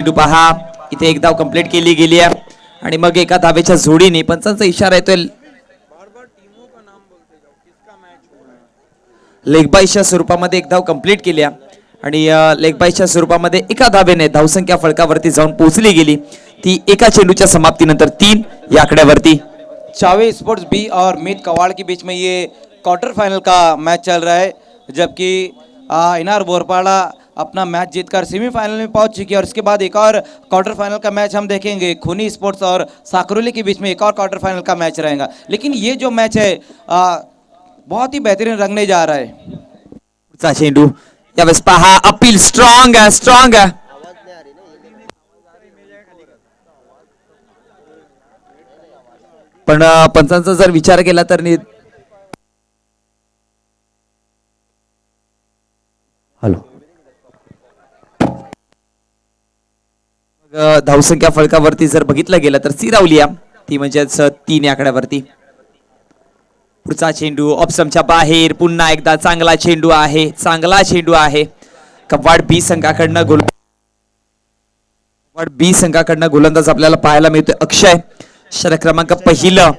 चेंडू पहा इथे एक धाव कंप्लीट केली गेली आहे आणि मग एका धावेच्या जोडीने पंचांचा इशारा येतोय लेग बायच्या स्वरूपामध्ये एक धाव कंप्लीट केली आणि लेग बायच्या स्वरूपामध्ये एका धावेने धावसंख्या फळकावरती जाऊन पोहोचली गेली ती एका चेंडूच्या समाप्तीनंतर 3 या आकड्यावरती। चावे स्पोर्ट्स बी और मीत कवाड़ के बीच में ये क्वार्टर फाइनल का मैच चल रहा है, जबकि इनार बोरपाड़ा अपना मैच जीतकर सेमीफाइनल में पहुंच चुकी है और इसके बाद एक और क्वार्टर फाइनल का मैच हम देखेंगे। खूनी स्पोर्ट्स और साकरोली के बीच में एक और क्वार्टर फाइनल का मैच रहेगा, लेकिन ये जो मैच है बहुत ही बेहतरीन रंगने जा रहा है। चेंडू यावेळेस पहा अपील स्ट्रॉंग आहे पण पंचांचा जर विचार केला तर हॅलो धावसंख्या फळकावरती जर बघितलं गेलं तर सिरावली ती म्हणजेच 3 आकड्यावरती। पुढचा चेंडू ऑप्शनच्या बाहेर पुन्हा एकदा चांगला चेंडू आहे कवाड बी संघाकडनं गोलंदाज आपल्याला पाहायला मिळतोय अक्षय षटक क्रमांक पहिलं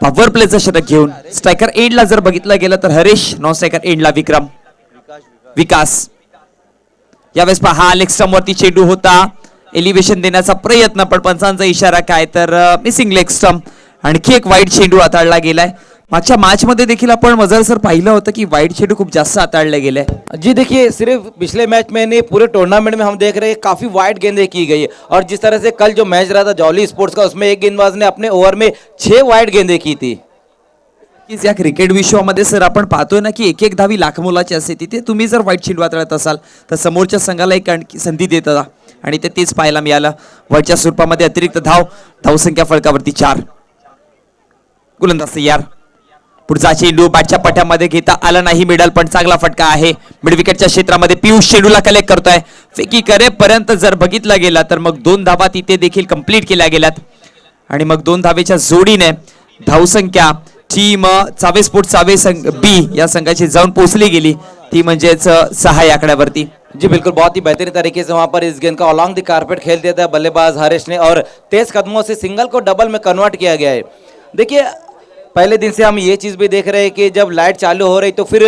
पॉवर प्लेचं षटक घेऊन। स्ट्रायकर एंडला जर बघितलं गेलं तर हरीश, नॉन स्ट्रायकर एंडला विकास। यावेळेस पहा लेग स्टंप वरती चेंडू होता, एलिव्हेशन देण्याचा प्रयत्न पण पंचांचा इशारा काय तर मिसिंग लेग स्टंप। आणखी एक वाईट चेंडू हाताळला गेलाय। मागच्या मैच मध्ये देखील आपण मजर सर पाहिलं होतं की वाईट चेंडू खूप जास्त हाताळले गेले। जी देखिए, सिर्फ पिछले मैच में नहीं पूरे टूर्नामेंट में हम देख रहे हैं काफी वाइड गेंदें की गई है और जिस तरह से कल जो मैच रहा था जॉली स्पोर्ट्स का उसमें एक गेंदबाज ने अपने ओव्हर में 6 वाइड गेंदें की थी। या क्रिकेट विश्वामध्ये सर आपण पाहतोय ना की एक धावी लाख मोलाची असते, तिथे तुम्ही जर वाईट चेंडू हाताळत असाल तर समोरच्या संघाला एक संधी देता आणि तेच पाहायला मिळालं। वरच्या स्वरूपामध्ये अतिरिक्त धावसंख्या फळकावरती 4। गोलंदाज तयार। पुढचा चेंडू बॅटच्या पट्ट्यामध्ये घेता आला नाही, मिडल पण चांगला फटका आहे मिड विकेटच्या क्षेत्रामध्ये। पियुष चेंडूला कलेक्ट करतोय, फेकी करेपर्यंत जर बघितलं गेला तर मग 2 धावा तिथे देखील कंप्लीट केल्या गेल्यात आणि मग 2 धावेच्या जोडीने धावसंख्या टीम चावे स्पोर्ट्स संघ बी या संघाची जाऊन पोहोचली गेली ती म्हणजेच 6 या आकड्यावरती। जी बिल्कुल, बहुत ही बेहतरीन तरीके से वहां पर इस गेंद का अलॉन्ग द कारपेट खेल दिया था बल्लेबाज हरीश ने और तेज कदमों से सिंगल को डबल में कन्वर्ट किया गया है। देखिए, पहले दिन से हम ये चीज भी देख रहे हैं कि जब लाइट चालू हो रही तो फिर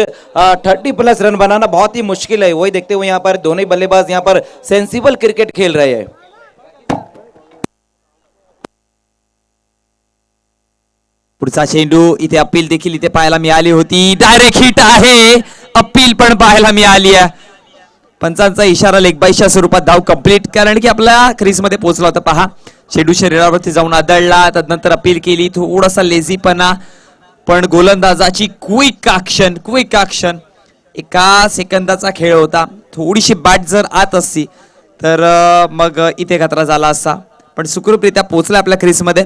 30+ रन बनाना बहुत ही मुश्किल है। वही देखते हुए यहाँ पर दोनों ही बल्लेबाज यहाँ पर सेंसिबल क्रिकेट खेल रहे हैं। पुढचा चेंडू इथे अपील देखील इथे पाहायला मिळाली होती, डायरेक्ट हिट आहे, अपील पण पाहायला मिळाली आहे। पंचांचा इशारा लेग बायच्या स्वरूपात धाव कंप्लीट, कारण की आपल्या क्रीज मध्ये पोहोचला होता। पहा चेंडू शरीरावरती जाऊन आदळला, त्यानंतर अपील केली, थोडासा लेझीपणा पण गोलंदाजाची क्विक ऍक्शन 1 सेकंदाचा खेळ होता। थोडीशी बॅट जर आत असती तर मग इथे खतरा झाला असता, पण सुखरूपरित्या पोहोचला आपल्या क्रीज मध्ये।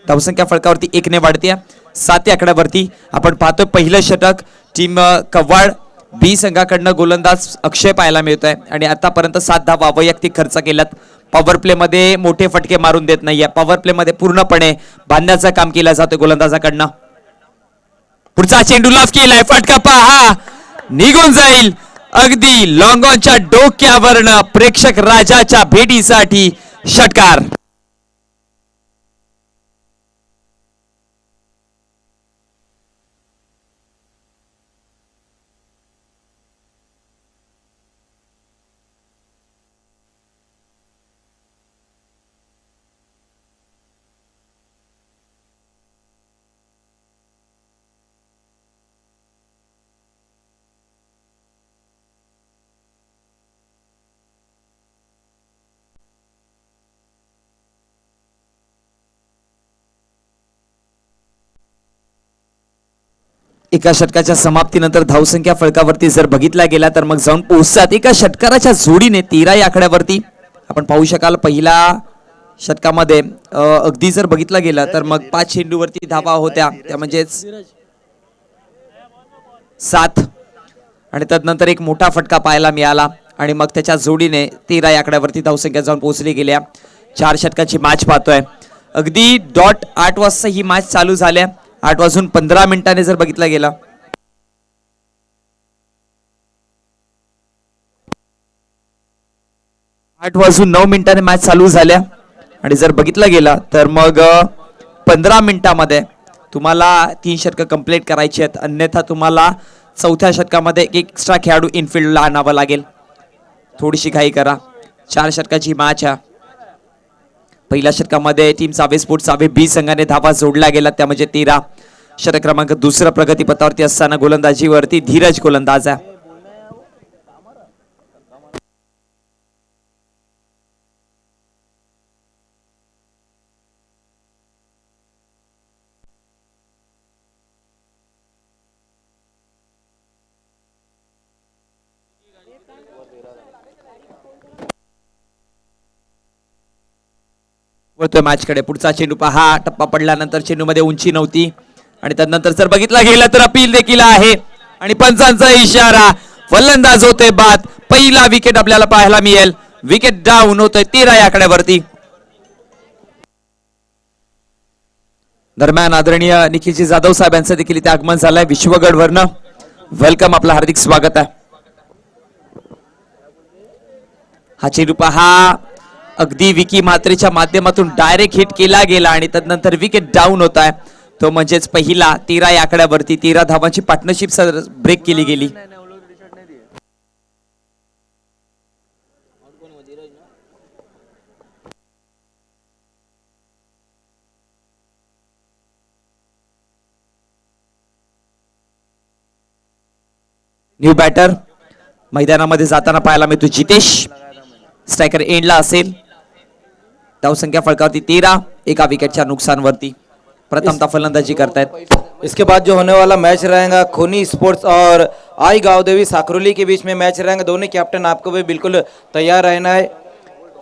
धावसंख्या फळकावरती 1 ने वाढते 7 आकड्यावरती। आपण पाहतोय पहिलं षटक टीम कव्वाड बी संघाकडनं गोलंदाज अक्षय पाहायला मिळतोय आणि आतापर्यंत 7 धावा वैयक्तिक खर्च केल्यात। पॉवर प्ले मध्ये मोठे फटके मारून देत नाहीये, पॉवर प्ले मध्ये पूर्णपणे बांधण्याचं काम केलं जातं गोलंदाजाकडनं। पुढचा चेंडू लाफ केलाय, फटका पहा निघून जाईल अगदी लॉंग ऑनच्या डोक्यावरनं। प्रेक्षक राजाच्या भेटीसाठी षटकार। एका षटकाच्या समाप्तीनंतर धावसंख्या फळकावरती जर बघितला गेला तर मग जाऊन पोहोचतात एका षटकाराच्या जोडीने 13 या आकड्यावरती। आपण पाहू शकाल पहिल्या षटकामध्ये अगदी जर बघितला गेला तर मग 5 चेंडूवरती धावा होत्या, त्या म्हणजेच 7 आणि त्यानंतर एक मोठा फटका पाहायला मिळाला आणि मग त्याच्या जोडीने 13 या आकड्यावरती धावसंख्या जाऊन पोहोचली गेल्या। 4 षटकांची मॅच पाहतोय, अगदी डॉट 8 वाजता ही मॅच चालू झाल्या। 8:15 जर बघितला गेला 8:09 मॅच चालू झाल्या आणि जर बघितलं गेलं तर मग 15 मिनिटांमध्ये तुम्हाला 3 षटकं कंप्लीट करायची आहेत, अन्यथा तुम्हाला चौथ्या षटकामध्ये एक एक्स्ट्रा खेळाडू इनफिल्डला आणावा लागेल. थोडीशी घाई करा. 4 षटकाची मॅच आहे. पहिल्या षटकामध्ये team Save sports Save B संघाने धावा जोडल्या गेला, त्या म्हणजे 13. षटक क्रमांक 2 प्रगतीपथावरती असताना गोलंदाजीवरती धीरज गोलंदाज आहे. वळतोय मॅच कडे. पुढचा चेंडू पहा. टप्पा पडल्यानंतर चेंडूमध्ये उंची नव्हती आणि त्यानंतर जर बघितलं गेलं तर अपील देखील आहे आणि पंचांचा इशारा. फलंदाज होते बाद. पहिला विकेट आपल्याला पाहायला मिळेल. विकेट डाऊन होतोय 13 या आकड्यावरती. दरम्यान आदरणीय निखिलजी जाधव साहेब यांचं देखील इथे आगमन झालंय विश्वगड वरनं. वेलकम, आपलं हार्दिक स्वागत आहे. हा चेंडू पहा. अगदी विकी म्हात्रेच्या माध्यमातून डायरेक्ट हिट केला गेला आणि त्यानंतर विकेट डाऊन होत आहे. तो म्हणजेच पहिला 13 या आकड्यावरती 13 धावांची पार्टनरशिप ब्रेक केली गेली. न्यू बॅटर मैदानामध्ये जाताना पाहायला मिळतो जितेश. स्ट्रायकर एंडला असेल. धावसंख्या फळकावरती 13, एका विकेटच्या नुकसानवरती. प्रथमतः फलंदाजी करतायत. इसके बाद जो होने वाला मैच रहेगा खोनी स्पोर्ट्स और आई गावदेवी साकरोली के बीच में मैच रहेगा. दोनों कैप्टन आपको भी बिल्कुल तैयार रहना है.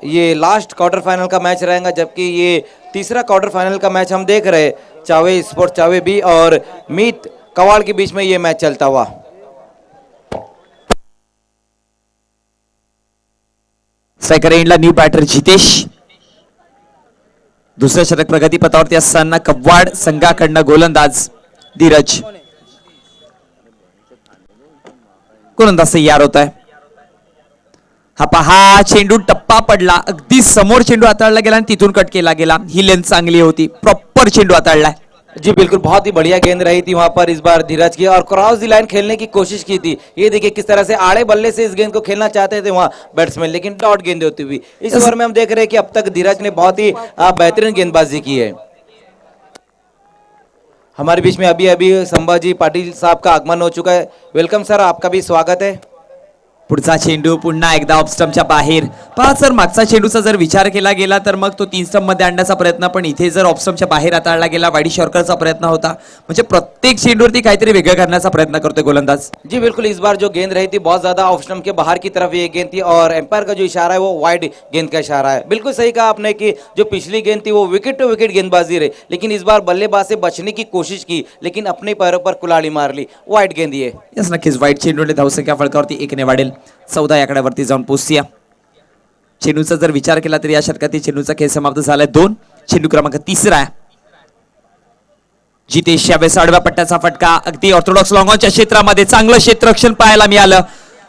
ये लास्ट क्वार्टर फाइनल का मैच रहेगा, जबकि ये तीसरा क्वार्टर फाइनल का मैच हम देख रहे हैं चावे स्पोर्ट्स चावे बी और मीत कवाड़ के बीच में ये मैच चलता हुआ. स्ट्रायकर एंडला न्यू बॅटर जितेश. दुसरं षटक प्रगतीपथावरती असताना कव्वाड संघाकडनं गोलंदाज धीरज. गोलंदाज तयार होत आहे. हा पहा. चेंडू टप्पा पडला. अगदी समोर चेंडू हाताळला गेला आणि तिथून कट केला गेला. ही लेंथ चांगली होती. प्रॉपर चेंडू हाताळलाय. जी बिल्कुल, बहुत ही बढ़िया गेंद रही थी वहां पर इस बार धीरज की, और क्रॉस दी लाइन खेलने की कोशिश की थी. ये देखिए किस तरह से आड़े बल्ले से इस गेंद को खेलना चाहते थे वहां बैट्समैन, लेकिन डॉट गेंद होती हुई. इस ओवर में हम देख रहे हैं कि अब तक धीरज ने बहुत ही बेहतरीन गेंदबाजी की है. हमारे बीच में अभी अभी संभाजी पाटिल साहब का आगमन हो चुका है. वेलकम सर, आपका भी स्वागत है. पुढचा चेंडू पुन्हा एकदा ऑफ स्टंपच्या बाहेर. पहा सर, मागचा चेंडूचा जर विचार केला गेला तर मग तो 3 स्टंप मध्ये आणण्याचा प्रयत्न, पण इथे जर ऑफ स्टंपच्या बाहेर हाताळला गेला. वाईड शॉर्करचा प्रयत्न होता. म्हणजे प्रत्येक चेंडूवरती काहीतरी वेगळं करण्याचा प्रयत्न करतोय गोलंदाज. जी बिल्कुल, इस बार जो गेंद रही थी बहुत ज्यादा ऑफ स्टंप के बाहर की तरफ ये गेंद थी, और एम्पायर का जो इशारा है वो वाइड गेंद का इशारा है. बिल्कुल सही कहा आपने कि जो पिछली गेंद थी वो विकेट टू विकेट गेंदबाजी रही, लेकिन इस बार बल्लेबाज से बचने की कोशिश की, लेकिन अपने पैरों पर कुल्हाड़ी मार ली. वाइड गेंद ये. यस, नक्कीच वाईट चेंडूने धावसंख्या फळकावरती 1 ने वाढेल. 14 या आकड्यावरती जाऊन पोहोचूया. चेंडूचा जर विचार केला तर या षटकातील चेंडूचा खेळ समाप्त झालाय. 2. चेंडू क्रमांक 3 आहे. जितेश यावेळेस आडव्या पट्ट्याचा फटका. अगदी ऑर्थोडॉक्स लॉंगॉनच्या क्षेत्रामध्ये चांगलं क्षेत्ररक्षण पाहायला मिळालं.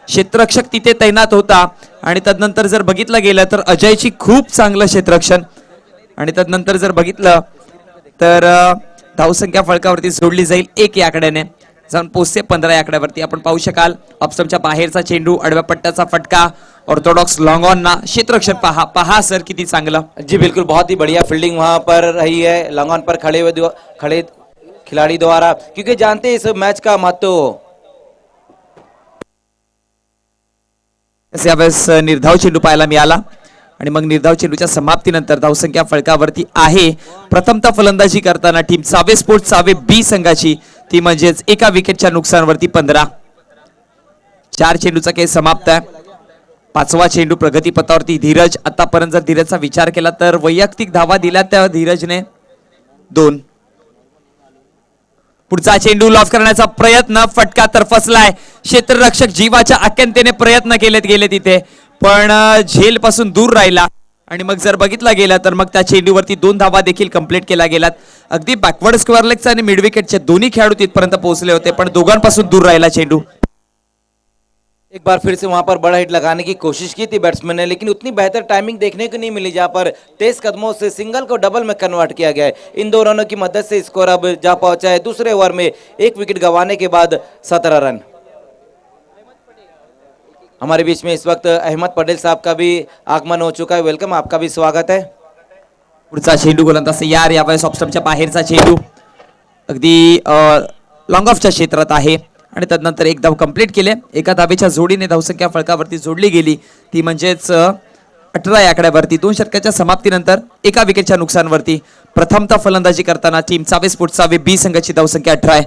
क्षेत्ररक्षक तिथे तैनात होता आणि त्यानंतर जर बघितलं गेलं तर अजयची खूप चांगलं क्षेत्ररक्षण, आणि त्यानंतर जर बघितलं तर धावसंख्या फळकावरती जोडली जाईल 1 या आकड्याने. जाऊन पोचते 15 या आकड्यावरती. आपण पाहू शकाल ऑफस्टंपच्या बाहेरचा चेंडू, आडव्या पट्ट्याचा फटका. ऑर्थोडॉक्स लॉन्ग ऑन ना क्षेत्ररक्षण पहा सर किती चांगलं. जी बिल्कुल, बहुत ही बढ़िया फील्डिंग वहां पर रही है लॉन्ग ऑन पर खड़े खिलाड़ी द्वारा, क्योंकि जानते हैं इस मैच का महत्व. यावेळेस निर्धाव चेंडू पाहायला मिळाला आणि मग निर्धाव चेंडूच्या समाप्तीनंतर धावसंख्या फळकावरती आहे. प्रथमतः फलंदाजी करताना team Save sports Save B संघाची, ती म्हणजेच एका विकेटच्या नुकसानवरती 15. 4 चेंडूचा खेळ समाप्त आहे. 5वा चेंडू प्रगतीपथावरती धीरज. आतापर्यंत जर धीरजचा विचार केला तर वैयक्तिक धावा दिल्या त्या धीरजने 2. पुढचा चेंडू लॉफ करण्याचा प्रयत्न, फटका तर फसलाय. क्षेत्ररक्षक जीवाच्या आक्यंतेने प्रयत्न केलेत गेले तिथे, पण झेल पासून दूर राहिला. आणि मग जर बघितलं गेलं तर मग त्या चेंडूवरती 2 धावा देखील कंप्लीट केल्या गेल्यात. अगदी बॅकवर्ड स्क्वेअर लेगचा आणि मिड विकेटचे दोन्ही खेळाडू तिथपर्यंत पोहोचले होते, पण दोघांपासून दूर राहिला चेंडू. एक बार फिर से वहां पर बड़ा हिट लगाने की कोशिश की थी बैट्समैन ने, लेकिन उतनी बेहतर टाइमिंग देखने को नहीं मिली, जहां पर तेज कदमों से सिंगल को डबल में कन्वर्ट किया गया है। इन दो रनों की मदद से स्कोर अब जा पहुंचा है दूसरे ओवर में एक विकेट गंवाने के बाद 17 रन। हमारे बीच में इस वक्त अहमद पटेल साहब का भी आगमन हो चुका है। वेलकम, आपका भी स्वागत है। पुढचा चेंडू गोलंदाज तयार, यावेळेस ऑफस्टंपच्या बाहेरचा चेंडू अगदी लॉंग ऑफच्या क्षेत्रात आहे आणि तदनंतर एक धाव कंप्लीट केले। एका धावेच्या जोडीने धावसंख्या फळकावरती जोडली गेली, ती म्हणजेच 18 या आकड्यावरती। 2 षटकाच्या समाप्तीनंतर एका विकेटच्या नुकसानवरती प्रथमतः फलंदाजी करताना टीम चावे स्पोर्ट्स चावे बी संघाची धावसंख्या 18 आहे।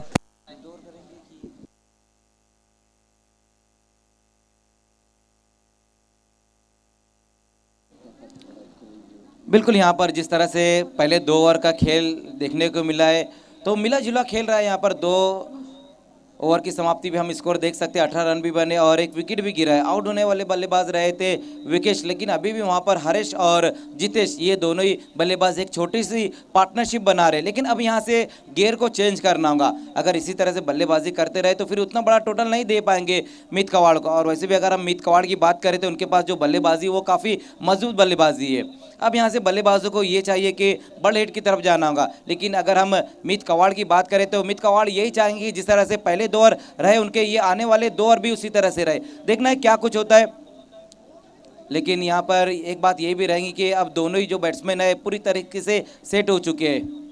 बिल्कुल, यहाँ पर जिस तरह से पहले 2 ओवर का खेल देखने को मिला है, तो मिला जुला खेल रहा है। यहाँ पर 2 ओवर की समाप्ति भी हम स्कोर देख सकते हैं, 18 रन भी बने और एक विकेट भी गिरा है। आउट होने वाले बल्लेबाज रहे थे विकेश, लेकिन अभी भी वहाँ पर हरेश और जितेश ये दोनों ही बल्लेबाज एक छोटी सी पार्टनरशिप बना रहे। लेकिन अब यहाँ से गियर को चेंज करना होगा। अगर इसी तरह से बल्लेबाजी करते रहे तो फिर उतना बड़ा टोटल नहीं दे पाएंगे मीत कवाड़ को। और वैसे भी अगर हम मीत कवाड़ की बात करें तो उनके पास जो बल्लेबाजी वो काफ़ी मजबूत बल्लेबाजी है। अब यहाँ से बल्लेबाजों को ये चाहिए कि बड़े हिट की तरफ जाना होगा। लेकिन अगर हम मीत कवाड़ की बात करें तो मीत कवाड़ यही चाहेंगे कि जिस तरह से पहले 2 ओवर रहे उनके, ये आने वाले 2 ओवर भी उसी तरह से रहे। देखना है क्या कुछ होता है। लेकिन यहाँ पर एक बात ये भी रहेगी कि अब दोनों ही जो बैट्समैन है पूरी तरीके से सेट हो चुके हैं।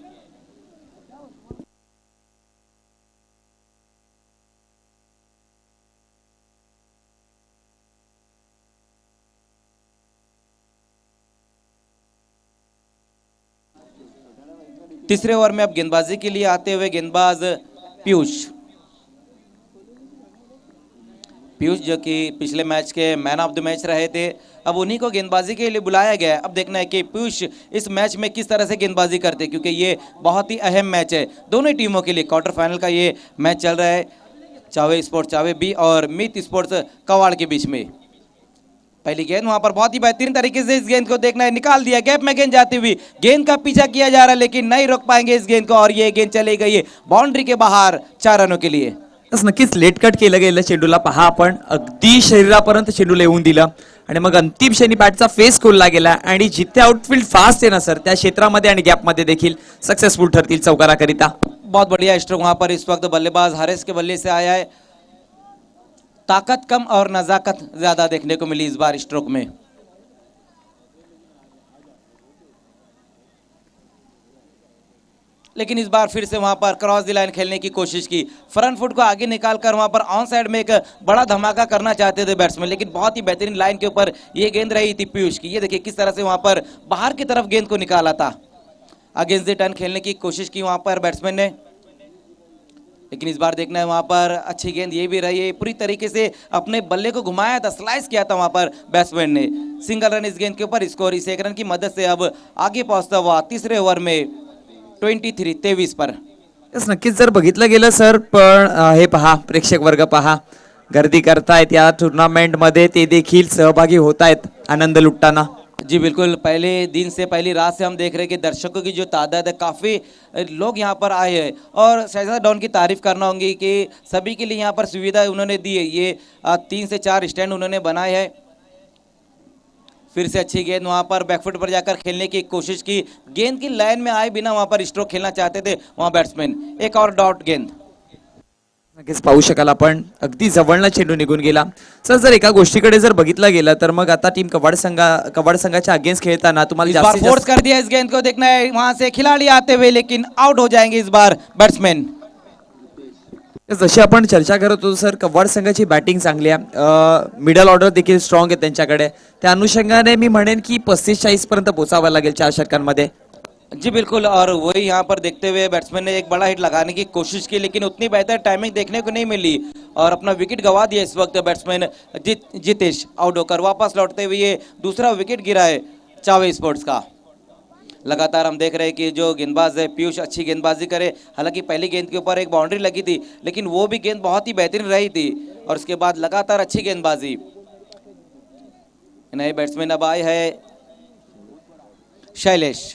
तीसरे ओवर में अब गेंदबाजी के लिए आते हुए गेंदबाज पीयूष जो कि पिछले मैच के मैन ऑफ द मैच रहे थे, अब उन्हीं को गेंदबाजी के लिए बुलाया गया है। अब देखना है कि पीयूष इस मैच में किस तरह से गेंदबाजी करते हैं, क्योंकि ये बहुत ही अहम मैच है दोनों ही टीमों के लिए। क्वार्टर फाइनल का ये मैच चल रहा है चावे स्पोर्ट्स चावे बी और मीत स्पोर्ट्स कवाड़ के बीच में। पहली गेंद वहां पर बहुत ही बेहतरीन तरीके से इस गेंद को देखना है, निकाल दिया, गैप में गेंद जाती हुई, गेंद का पीछा किया जा रहा है लेकिन नहीं रोक पाएंगे इस गेंद को और ये गेंद चली गई है बाउंड्री के बाहर 4 रनों के लिए। नक्कीच लेट कट केलं गेलं चेंडूला। पहा आपण, अगदी शरीरापर्यंत चेंडूला येऊन दिलं आणि मग अंतिम क्षणी बॅटचा फेस खोलला गेला आणि जिथे आउटफील्ड फास्ट आहे ना सर, त्या क्षेत्रामध्ये आणि गॅपमध्ये देखील सक्सेसफुल ठरतील चौकाराकरिता। बहुत बढ़िया स्ट्रोक वहां पर इस वक्त बल्लेबाज हारिस के बल्ले से आया है। ताकत कम और नजाकत ज्यादा देखने को मिली इस बार स्ट्रोक में। लेकिन इस बार फिर से वहां पर क्रॉस द लाइन खेलने की कोशिश की, फ्रंट फुट को आगे निकालकर वहां पर ऑन साइड में एक बड़ा धमाका करना चाहते थे बैट्समैन, लेकिन बहुत ही बेहतरीन लाइन के ऊपर ये गेंद रही थी पीयूष की। ये देखिए किस तरह से वहां पर बाहर की तरफ गेंद को निकाला था। अगेंस्ट द टर्न खेलने की कोशिश की वहां पर बैट्समैन ने, लेकिन इस बार देखना है वहां पर अच्छी गेंद ये भी रही है, पूरी तरीके से अपने बल्ले को घुमाया था, स्लाइस किया था वहां पर बैट्समैन ने। सिंगल रन इस गेंद के ऊपर स्कोर इस 1 रन की मदद से अब आगे पहुंचता हुआ तीसरे ओवर में 23 पर। नक्कीच जर बघितलं गेलं सर, पण हे पहा, प्रेक्षक वर्ग पहा, गर्दी करतायत या टूर्नामेंट मध्ये, ते देखील सहभागी होत आहेत आनंद लुटताना। जी बिल्कुल, पहले दिन से पहली रात से हम देख रहे हैं कि दर्शकों की जो तादाद है काफ़ी लोग यहाँ पर आए हैं और शहजाद डॉन की तारीफ करना होगी कि सभी के लिए यहाँ पर सुविधा उन्होंने दी है। ये 3 से 4 स्टैंड उन्होंने बनाए हैं। फिर से अच्छी गेंद वहां पर बैकफुट पर जाकर खेलने की कोशिश की, गेंद की लाइन में आए बिना वहां पर स्ट्रोक खेलना चाहते थे वहां बैट्समैन। एक और डॉट गेंद नक्कीच पाहू शकाल आपण, अगदी जवळना चेंडू निघून गेला। सर जर एका गोष्टीकडे जर बघितलं गेलं तर मग आता टीम कवाड संघाच्या अगेन्स्ट खेळताना तुम्हाला इस बार फोर्स कर दिया इस गेंद को, देखना है वहां से खिलाड़ी आते हुए लेकिन आउट हो जाएंगे इस बार बैट्समैन। जशी आपण चर्चा करत होतो सर, कवाड संघाची बॅटिंग चांगली आहे, मिडल ऑर्डर देखील स्ट्रॉंग आहे त्यांच्याकडे, त्या अनुषंगाने मी म्हणेन की 35-40 पर्यंत पोहोचावं लागेल 4 षटकांमध्ये। जी बिल्कुल, और वही यहाँ पर देखते हुए बैट्समैन ने एक बड़ा हिट लगाने की कोशिश की, लेकिन उतनी बेहतर टाइमिंग देखने को नहीं मिली और अपना विकेट गंवा दिया इस वक्त बैट्समैन जितेश। आउट होकर वापस लौटते हुए ये दूसरा विकेट गिरा है चावे स्पोर्ट्स का। लगातार हम देख रहे हैं कि जो गेंदबाज है पीयूष अच्छी गेंदबाजी करे, हालांकि पहली गेंद के ऊपर एक बाउंड्री लगी थी लेकिन वो भी गेंद बहुत ही बेहतरीन रही थी और उसके बाद लगातार अच्छी गेंदबाजी। नए बैट्समैन अब आए हैं शैलेश।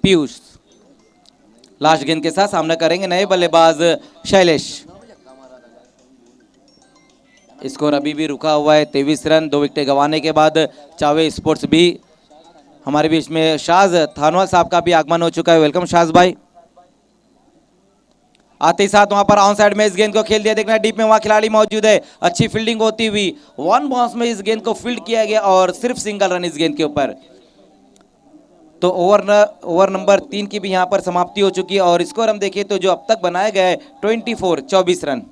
पीयूष लास्ट गेंद के साथ सामना करेंगे नए बल्लेबाज शैलेश। स्कोर अभी भी रुका हुआ है 23 रन, 2 विकेट गंवाने के बाद चावे स्पोर्ट्स भी हमारे बीच में शाज थानवाल साहब का भी आगमन हो चुका है। वेलकम शाज भाई। आते ही साथ वहां पर ऑन साइड में इस गेंद को खेल दिया, देखना डीप में वहां खिलाड़ी मौजूद है, अच्छी फील्डिंग होती हुई 1 बाउंस में इस गेंद को फील्ड किया गया और सिर्फ सिंगल रन इस गेंद के ऊपर। तो ओवर नंबर 3 की भी यहां पर समाप्ति हो चुकी है और स्कोर हम देखें तो जो अब तक बनाया गया है 24 रन।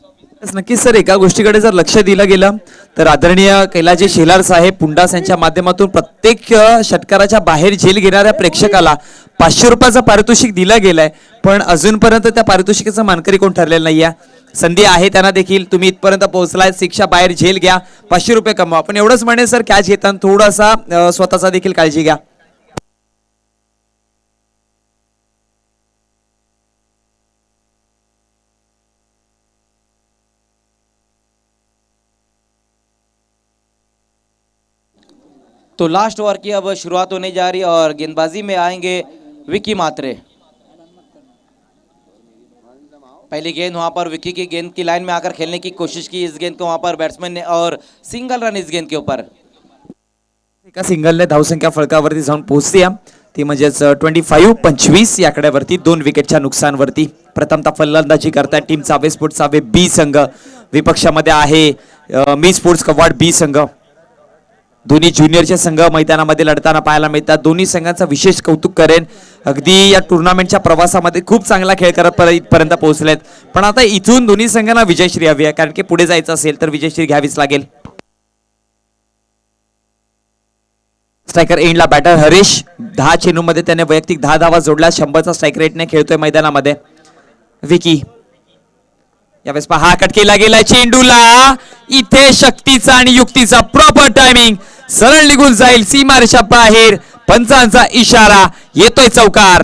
नक्कीच सर, एका गोष्टीकडे जर लक्ष दिलं गेलं तर आदरणीय कैलाजी शेलार साहेब पुंडास यांच्या माध्यमातून प्रत्येक षटकाराच्या बाहेर झेल घेणाऱ्या प्रेक्षकाला 500 रुपयाचं पारितोषिक दिलं गेलंय, पण अजूनपर्यंत त्या पारितोषिकाचा मानकरी कोण ठरलेलं नाहीये। संधी आहे त्यांना देखील, तुम्ही इथपर्यंत पोहोचलाय, शिक्षा बाहेर झेल घ्या, 500 रुपये कमवा, पण एवढंच म्हणेल सर कॅच घेताना थोडासा स्वतःचा देखील काळजी घ्या। तो लास्ट ओवर की अब शुरुआत होने जा रही है और गेंदबाजी में आएंगे विकी मात्रे। पहली गेंद वहां पर विकी की गेंद की लाइन में आकर खेलने की कोशिश की, इस गेंद को वहां पर बैट्समैन ने और सिंगल रन इस गेंद के ऊपर। एका सिंगलने धावसंख्या फलकावरती जाऊन पोहोचते, ती म्हणजेच 25-25 या आकड्यावरती 2 विकेटच्या नुकसानवरती। प्रथमतः फलंदाजी करताय टीम चावे स्पोर्ट्स चावे बी संघ, विपक्षामध्ये आहे मी स्पोर्ट्स कवाड बी संघ। दोन्ही ज्युनियरचे संघ मैदानामध्ये लढताना पाहायला मिळतात। दोन्ही संघांचा विशेष कौतुक करेन, अगदी या टुर्नामेंटच्या प्रवासामध्ये खूप चांगला खेळ करत इथपर्यंत पोहोचलेत, पण आता इथून दोन्ही संघांना विजयश्री हवी आहे, कारण की पुढे जायचं असेल तर विजयश्री घ्यावीच लागेल। स्ट्रायकर एंडला बॅटर हरीश, 10 चेंडूमध्ये त्याने वैयक्तिक 10 धावा जोडल्या, 100चा स्ट्राईक रेटने खेळतोय मैदानामध्ये। विकी यावेळेस पहा कट केला गेला चेंडूला, इथे शक्तीचा आणि युक्तीचा प्रॉपर टायमिंग, सरळ निघून जाईल सीमारेषा बाहेर, पंचांचा इशारा, येतोय चौकार।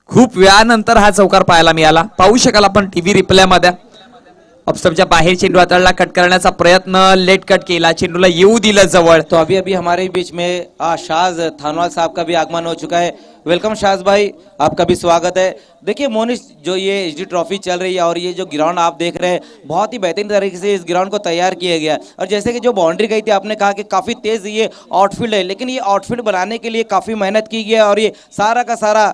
खूप वेळानंतर हा चौकार पाहायला मिळाला, पाहू शकाल आपण टीव्ही रिप्ले मध्ये। ऑफस्टंपच्या बाहेर चेंडू हाताळला, कट करण्याचा प्रयत्न, लेट कट केला, चेंडूला येऊ दिलं जवळ। तो अभी हमारे बीच में शाज थानवाल साहब का भी आगमन हो चुका है। वेलकम शाज भाई, आपका भी स्वागत है। देखिए मोनिश, जो ये एचडी ट्रॉफी चल रही है और ये जो ग्राउंड आप देख रहे हैं, बहुत ही बेहतरीन तरीके से इस ग्राउंड को तैयार किया गया। और जैसे कि जो बाउंड्री गई थी, आपने कहा कि काफ़ी तेज़ ये आउटफील्ड है, लेकिन ये आउटफील्ड बनाने के लिए काफ़ी मेहनत की गई है और ये सारा का सारा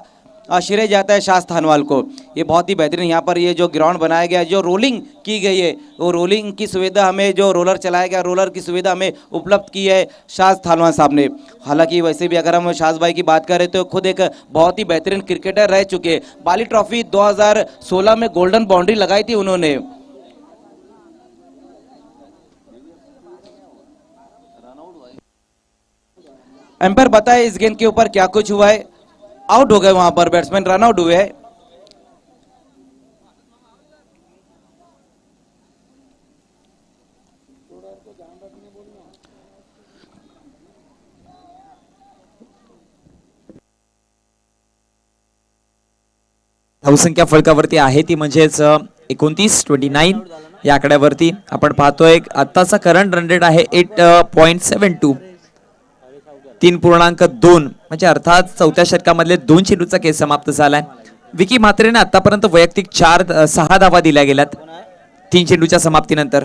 श्रेय जाता है शाज थानवाल को। ये बहुत ही बेहतरीन यहाँ पर ये जो ग्राउंड बनाया गया है, जो रोलिंग की गई है, वो रोलिंग की सुविधा हमें, जो रोलर चलाया गया, रोलर की सुविधा हमें उपलब्ध की है शाज थानवाल साहब ने। हालांकि वैसे भी अगर हम शाज भाई की बात करें तो खुद एक बहुत ही बेहतरीन क्रिकेटर रह चुके हैं। बाली ट्रॉफी 2016 में गोल्डन बाउंड्री लगाई थी उन्होंने। एम्पायर बताए इस गेंद के ऊपर क्या कुछ हुआ है। आउट हो गए वहां पर बैट्समैन, रन आउट हुए। धावसंख्या फलकावरती आहे ती म्हणजेच 29 या आकड्यावरती आपण पाहतोय। आताचा करंट रन रेट आहे 8.72, 3.2 म्हणजे अर्थात चौथ्या षटकामधले 2 चेंडूचा खेळ समाप्त झालाय। विकी म्हात्रेने आतापर्यंत वैयक्तिक 6 धावा दिल्या गेल्यात 3 चेंडूच्या समाप्तीनंतर।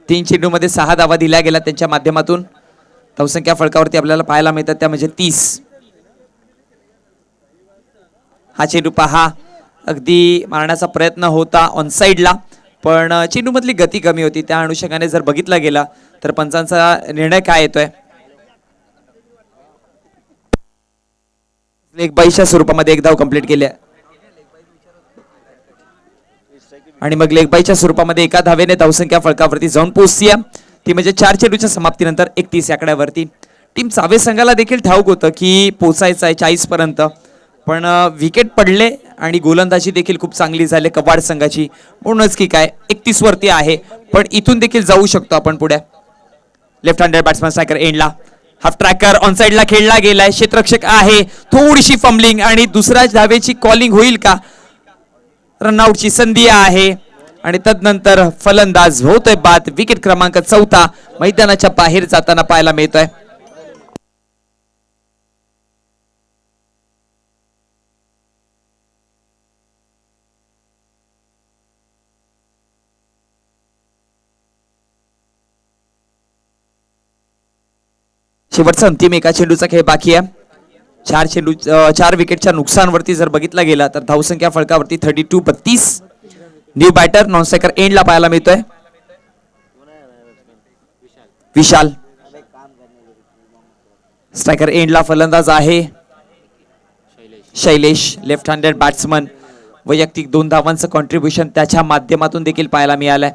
3 चेंडूमध्ये 6 धावा दिल्या गेल्या त्यांच्या माध्यमातून। धावसंख्या फलकावरती आपल्याला पाहायला मिळतात त्या म्हणजे 30। हा चेंडू पहा, अगदी मारण्याचा प्रयत्न होता ऑन साइडला, पण चेंडू मधली गती कमी होती, त्या अनुषंगाने जर बघितला गेला तर पंचांचा निर्णय काय येतोय। लेग बाईच्या स्वरूपामध्ये एक धाव कंप्लीट केली आणि मग लेग बाईच्या स्वरूपामध्ये एका धावेने धावसंख्या फलकावरती जाऊन पोहोचली, ती म्हणजे 4 चेंडूच्या समाप्तीनंतर 31 आकड्यावरती। टीम चावे संघाला देखील ठाऊक होतं की पोहोचायचं आहे 40 पर्यंत, पण विकेट पडले आणि गोलंदाजी देखील खूप चांगली झाली कवाड संघाची, म्हणूनच की काय 31 वरती आहे, पण इथून देखील जाऊ शकतो आपण पुढे। लेफ्ट हँडेड बॅट्समॅन स्ट्रायकर एंडला, हाफ ट्रॅकर ऑन साइडला खेळला गेलाय, क्षेत्ररक्षक आहे, थोडीशी फंबलिंग आणि दुसऱ्या धावेची कॉलिंग होईल का, रनआउटची संधी आहे आणि तदनंतर फलंदाज होतोय बाद। विकेट क्रमांक 4 मैदानाच्या बाहेर जाताना पाहायला मिळतोय। शेवटचा अंतिम एका चेंडूचा खेळ बाकी आहे. 4 विकेटच्या नुकसानवरती जर बघितला गेला तर धावसंख्या फळकावरती 32-32. न्यू बॅटर नॉन स्ट्रायकर एंडला पाहायला मिळतोय. विशाल स्ट्रायकर एंडला फलंदाज आहे. Shailesh left handed batsman. वैयक्तिक 2 धावांचं कॉन्ट्रीब्युशन त्याच्या माध्यमातून देखील पाहायला मिळालंय.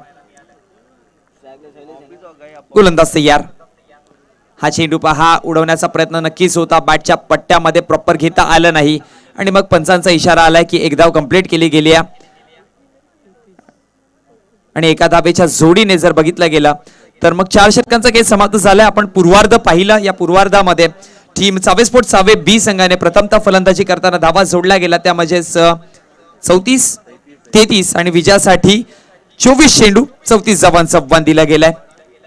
गोलंदाज तयार. हा चेंडू पहा उडवण्याचा प्रयत्न नक्कीच होता, बॅटच्या पट्ट्यामध्ये प्रॉपर घेता आलं नाही आणि मग पंचांचा इशारा आलाय की एक धाव कंप्लीट केली गेली आहे. आणि एका धाबेच्या जोडीने जर बघितला गेला तर मग 4 षटकांचा खेळ समाप्त झालाय. आपण पूर्वार्ध पाहिला. या पूर्वार्धामध्ये टीम चावे स्पोर्ट्स चावे बी संघाने प्रथमतः फलंदाजी करताना धावा जोडल्या गेल्या, त्या म्हणजेच 34-33 आणि विजयासाठी 24 चेंडू 34 धावांचा आव्हान दिला गेलाय.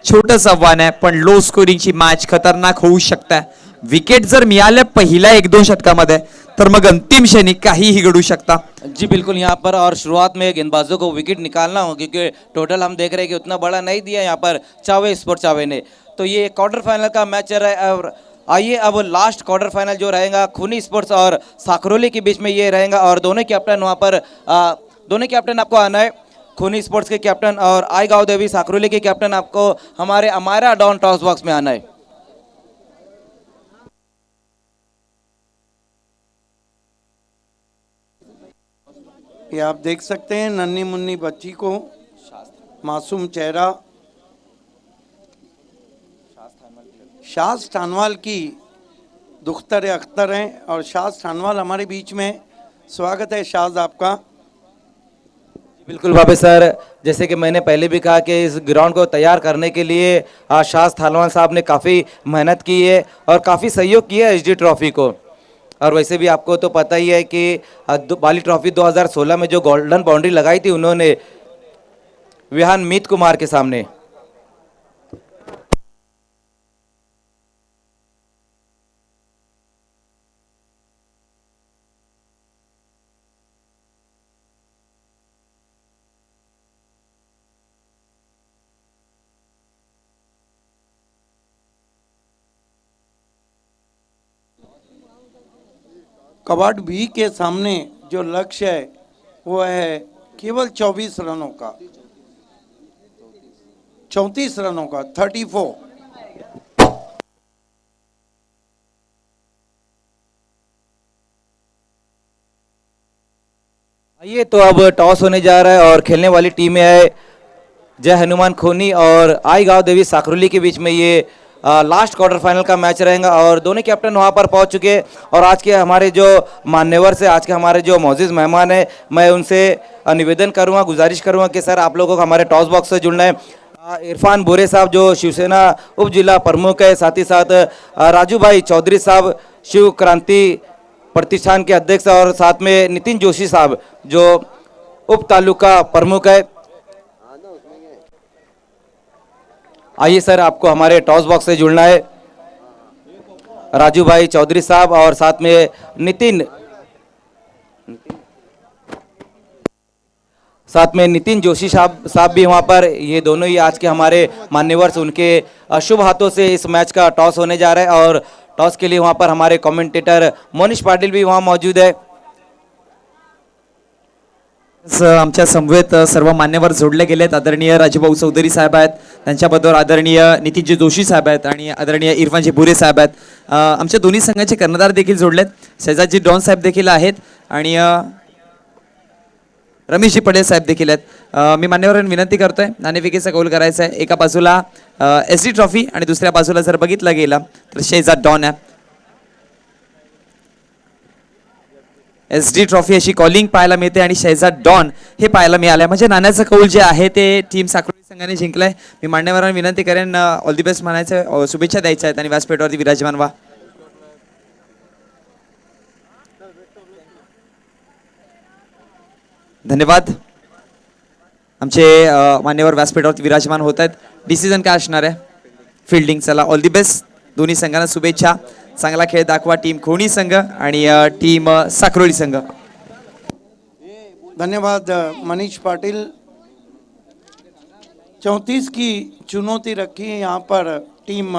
छोटं आव्हान आहे पण लो स्कोरिंगची मॅच खतरनाक होऊ शकते. विकेट जर मिळाल्या पहिल्या 1-2 षटकामध्ये तर मग अंतिम क्षणी काहीही घडू शकता. जी बिल्कुल, यहाँ पर और शुरुआत में गेंदबाजों को विकेट निकालना हो, क्योंकि टोटल हम देख रहे हैं कि उतना बड़ा नहीं दिया यहाँ पर चावे स्पोर्ट्स चावे ने. तो ये क्वार्टर फाइनल का मैच चल रहा है. और आइए अब लास्ट क्वार्टर फाइनल जो रहेगा खूनी स्पोर्ट्स और साकरोली के बीच में ये रहेगा. और दोनों कैप्टन वहाँ पर दोनों कैप्टन आपको आना है. खूनी स्पोर्ट्स के कैप्टन और आई गाँव देवी साकरोली के कैप्टन आपको हमारे अमारा डॉन टॉस बॉक्स में आना है. ये आप देख सकते हैं नन्ही मुन्नी बच्ची को, मासूम चेहरा, शाज थानवाल की दुख्तर अख्तर हैं. और शाज थानवाल हमारे बीच में. स्वागत है शाज आपका. बिल्कुल भाभी सर, जैसे कि मैंने पहले भी कहा कि इस ग्राउंड को तैयार करने के लिए शाज थानवाल साहब ने काफ़ी मेहनत की है और काफ़ी सहयोग किया है एचडी ट्रॉफी को. और वैसे भी आपको तो पता ही है कि बाली ट्रॉफी 2016 में जो गोल्डन बाउंड्री लगाई थी उन्होंने विहान मीत कुमार के सामने. कवाड भी के सामने जो लक्ष्य है वो है केवल 24 रनों का, 34 रनों का, 34. आइए तो अब टॉस होने जा रहा है और खेलने वाली टीमें है जय हनुमान खोनी और आई गाँव देवी साकरोली के बीच में ये लास्ट क्वार्टर फाइनल का मैच रहेगा. और दोनों कैप्टन वहां पर पहुंच चुके हैं. और आज के हमारे जो मान्यवर से आज के हमारे जो मौजूद मेहमान हैं, मैं उनसे निवेदन करूंगा, गुजारिश करूंगा कि सर आप लोगों को हमारे टॉस बॉक्स से जुड़ना है. इरफान बोरे साहब जो शिवसेना उप जिला प्रमुख है, साथ ही साथ राजू भाई चौधरी साहब शिव क्रांति प्रतिष्ठान के अध्यक्ष, और साथ में नितिन जोशी साहब जो उप तालुका प्रमुख है. आइए सर, आपको हमारे टॉस बॉक्स से जुड़ना है. राजू भाई चौधरी साहब और साथ में नितिन जोशी साहब भी वहां पर. ये दोनों ही आज के हमारे मान्यवर, उनके शुभ हाथों से इस मैच का टॉस होने जा रहा है. और टॉस के लिए वहां पर हमारे कमेंटेटर मोनिश पाटिल भी वहां मौजूद है. आमच्या समवेत सर्व मान्यवर जोडले गेलेत. आदरणीय राजूभाऊ चौधरी साहेब आहेत, त्यांच्याबरोबर आदरणीय नितीनजी जोशी साहेब आहेत आणि आदरणीय इरफानजी बुरे साहेब आहेत. आमच्या दोन्ही संघाचे कर्णधार देखील जोडलेत. शहजादजी डॉन साहेब देखील आहेत आणि रमेशजी पटेल साहेब देखील आहेत. मी मान्यवरांना विनंती करतोय, नाणेफेकीचा कौल करायचा आहे. एका बाजूला एसडी ट्रॉफी आणि दुसऱ्या बाजूला जर बघितलं गेला तर शहजाद डॉन आहे. एसडी ट्रॉफी अशी कॉलिंग पाहायला मिळते आणि शहजाद डॉन हे पाहायला मिळालंय. म्हणजे नाण्याचं कौल जे आहे ते टीम साकरोली संघाने जिंकलंय. मी मान्यवरांना विनंती करेन ऑल दी बेस्ट म्हणायचं, शुभेच्छा द्यायच्या आहेत आणि व्यासपीठावरती विराजमान व्हा. धन्यवाद. आमचे मान्यवर व्यासपीठावरती विराजमान होत आहेत. डिसिजन काय असणार आहे? फिल्डिंग. चला ऑल दी बेस्ट, दोन्ही संघांना शुभेच्छा. चांगला खेळ दाखवा टीम खोणी संघ आणि टीम साकरोली संघ. धन्यवाद मनीष पाटिल. 34 की चुनौती रखी है यहाँ पर टीम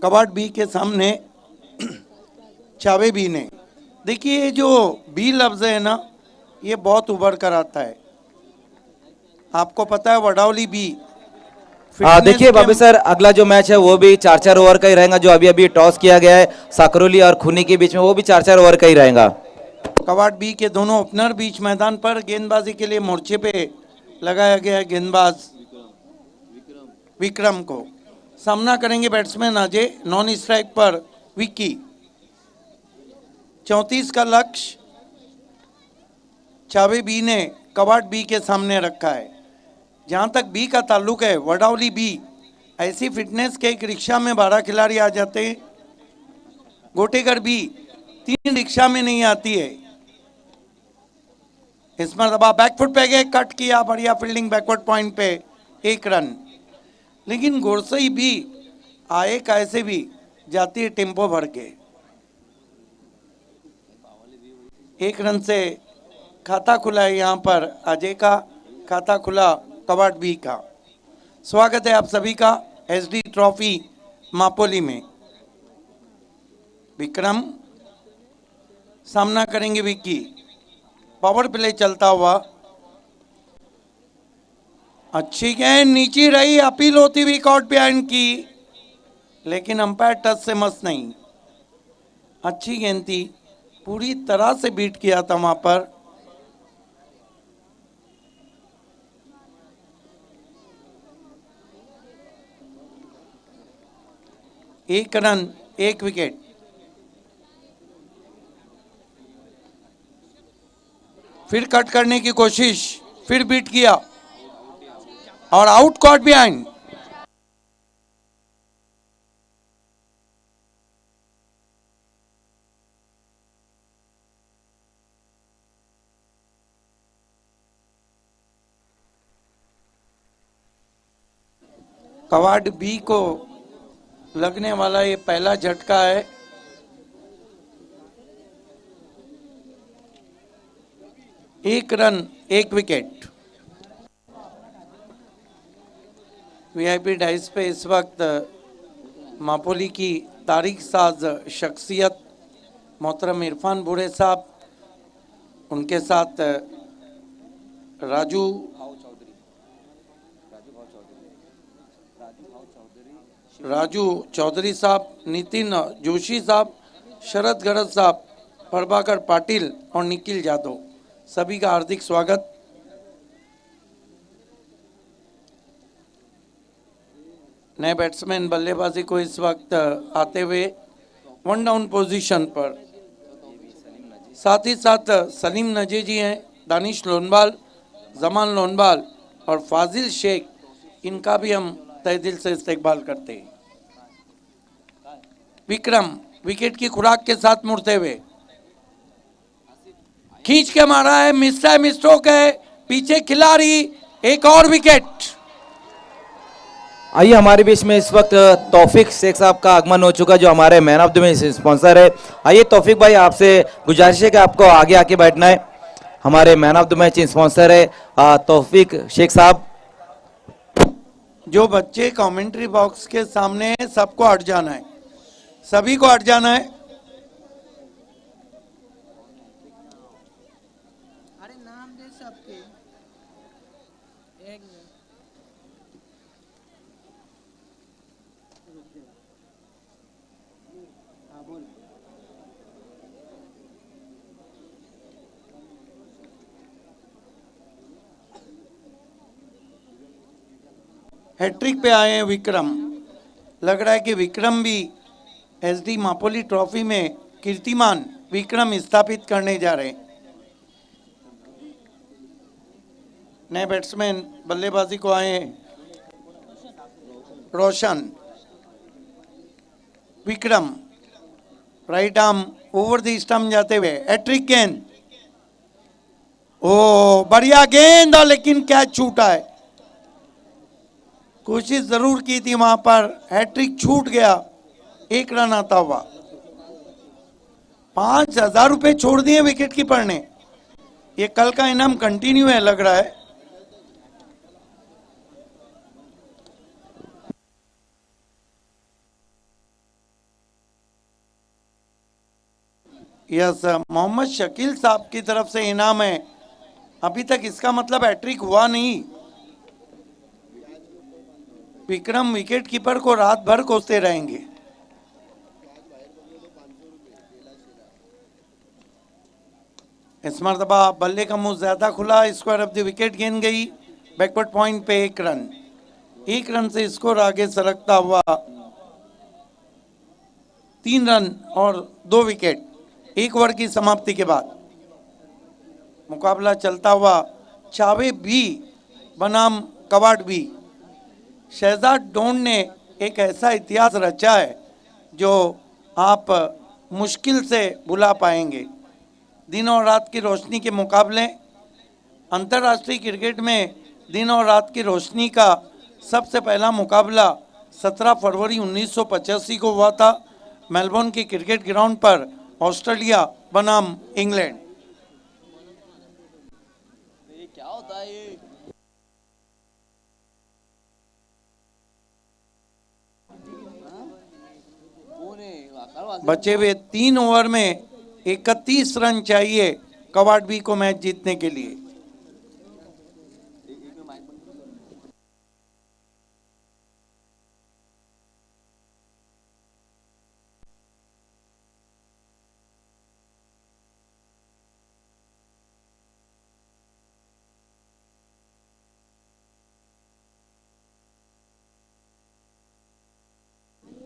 कवाड़ बी के सामने चावे बी ने। देखिए ये जो बी लफ्ज है ना, ये बहुत उभर कर आता है। आपको पता है वडावली बी देखिए बाबू सर, अगला जो मैच है वो भी 4-4 ओवर का ही रहेगा। जो अभी अभी टॉस किया गया है साकरोली और खूनी के बीच में, वो भी 4-4 ओवर का ही रहेगा। कवाड़ बी के दोनों ओपनर बीच मैदान पर गेंदबाजी के लिए मोर्चे पे लगाया गया है। गेंदबाज विक्रम को सामना करेंगे बैट्समैन अजय। नॉन स्ट्राइक पर विक्की। 34 का लक्ष्य चावे बी ने कवाड़ बी के सामने रखा है। जहां तक बी का ताल्लुक है, वडावली बी ऐसी फिटनेस के एक रिक्शा में 12 खिलाड़ी आ जाते हैं। गोटेगर बी 3 रिक्शा में नहीं आती है। इस मरतबा बैकफुट पे गए, कट किया, बढ़िया फील्डिंग बैकवर्ड पॉइंट पे 1 रन। लेकिन गोरसई भी आए कैसे भी जाती है टेम्पो भर के। 1 रन से खाता खुला है यहाँ पर अजय का, खाता खुला कवाड़ बी का। स्वागत है आप सभी का एसडी ट्रॉफी मापोली में। विक्रम सामना करेंगे विक्की। पावर प्ले चलता हुआ, अच्छी गेंद नीचे रही, अपील होती हुई कॉट बिहाइंड की, लेकिन अंपायर टच से मस नहीं। अच्छी गेंद थी, पूरी तरह से बीट किया था वहां पर। एक रन 1 विकेट। फिर कट करने की कोशिश, फिर बीट किया और आउट कॉट बिहाइंड। कवाड़ बी को लगने वाला ये पहला झटका है। एक रन 1 विकेट। वीआईपी डाइस पे इस वक्त मापोली की तारीख साज शख्सियत मोहतरम इरफान बूढ़े साहब, उनके साथ राजू चौधरी साहब, नितिन जोशी साहब, शरद गरज साहब, प्रभाकर पाटिल और निखिल यादव, सभी का हार्दिक स्वागत। नए बैट्समैन बल्लेबाजी को इस वक्त आते हुए 1 डाउन पोजीशन पर, साथ ही साथ सलीम नजी जी हैं, दानिश लोनबाल, जमान लोनबाल और फाजिल शेख, इनका भी हम तहे दिल से इस्तेकबाल करते हैं। विक्रम विकेट की खुराक के साथ मुड़ते हुए खींच के मारा है, मिस्ट्रोक है, पीछे खिलाड़ी, एक और विकेट। आइए हमारे बीच में इस वक्त तौफीक शेख साहब का आगमन हो चुका, जो हमारे man of the match sponsor है। आइए तौफीक भाई, आपसे गुजारिश है कि आपको आगे आके बैठना है। हमारे man of the match sponsor है तौफीक शेख साहब। जो बच्चे कमेंट्री बॉक्स के सामने हैं, सबको हट जाना है, सभी को हट जाना है। अरे नाम दे सबके। एक मिनट। हाँ बोल। हैट्रिक पे आए हैं विक्रम। लग रहा है कि विक्रम भी एसडी मापोली ट्रॉफी में कीर्तिमान विक्रम स्थापित करने जा रहे हैं। नए बैट्समैन बल्लेबाजी को आए हैं Roshan. Vikram right arm over the stump जाते हुए हैट्रिक गेंद, ओ बढ़िया गेंद, और लेकिन कैच छूटा है। कोशिश जरूर की थी वहां पर, हैट्रिक छूट गया, 1 रन आता हुआ। 5,000 रुपए छोड़ दिए विकेट कीपर ने। ये कल का इनाम कंटिन्यू है लग रहा है। यस, मोहम्मद शकील साहब की तरफ से इनाम है। अभी तक इसका मतलब हैट्रिक हुआ नहीं। विक्रम विकेट कीपर को रात भर कोसते रहेंगे। इस मरतबा बल्ले का मुंह ज्यादा खुला, स्क्वायर ऑफ द विकेट गेंद गई। बैकवर्ड पॉइंट पे 1 रन, 1 रन से स्कोर आगे सरकता हुआ 3 रन और 2 विकेट 1 ओवर की समाप्ति के बाद। मुकाबला चलता हुआ चावे बी बनाम कवाड़ बी। शहजाद डॉन ने एक ऐसा इतिहास रचा है जो आप मुश्किल से भुला पाएंगे। दिन और रात की रोशनी के मुकाबले, अंतर्राष्ट्रीय क्रिकेट में दिन और रात की रोशनी का सबसे पहला मुकाबला 17 फरवरी 1985 को हुआ था मेलबोर्न के क्रिकेट ग्राउंड पर, ऑस्ट्रेलिया बनाम इंग्लैंड। क्या होता है ये? बचे हुए 3 ओवर में 31 रन चाहिए कवाड़ बी को मैच जीतने के लिए।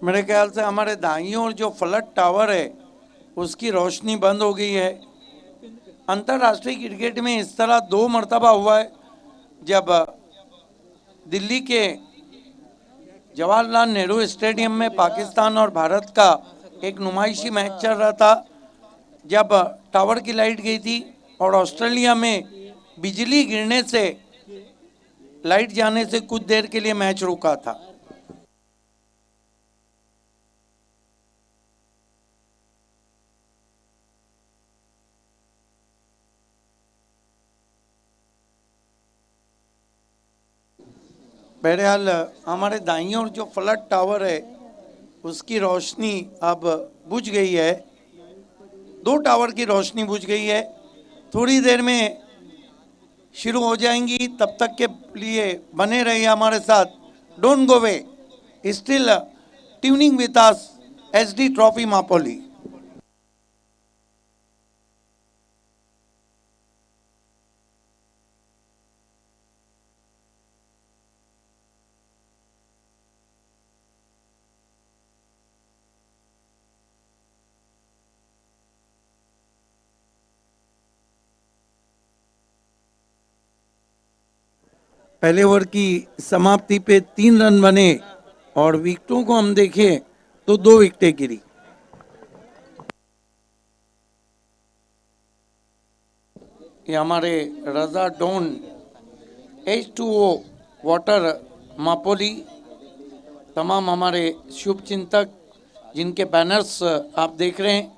मेरे ख्याल से हमारे दाईं ओर जो फ्लड टावर है उसकी रोशनी बंद हो गई है। अंतर्राष्ट्रीय क्रिकेट में इस तरह 2 मरतबा हुआ है जब दिल्ली के जवाहरलाल नेहरू स्टेडियम में पाकिस्तान और भारत का एक नुमाइशी मैच चल रहा था, जब टावर की लाइट गई थी और ऑस्ट्रेलिया में बिजली गिरने से, लाइट जाने से कुछ देर के लिए मैच रुका था। बहरहाल हमारे दाईं ओर जो फ्लड टावर है उसकी रोशनी अब बुझ गई है। 2 टावर की रोशनी बुझ गई है, थोड़ी देर में शुरू हो जाएंगी। तब तक के लिए बने रहिए हमारे साथ। Don't go way, still tuning with us, SD trophy मापोली। पहले ओवर की समाप्ति पे 3 रन बने और विकेटों को हम देखें तो 2 विकेटें गिरी। ये हमारे रजा डॉन H2O वाटर मापोली, तमाम हमारे शुभ चिंतक जिनके बैनर्स आप देख रहे हैं।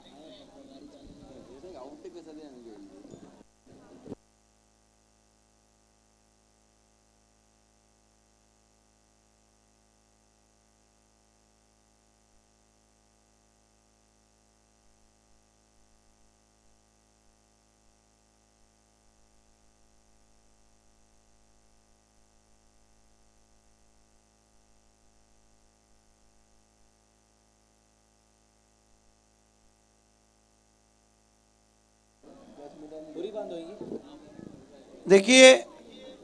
देखिए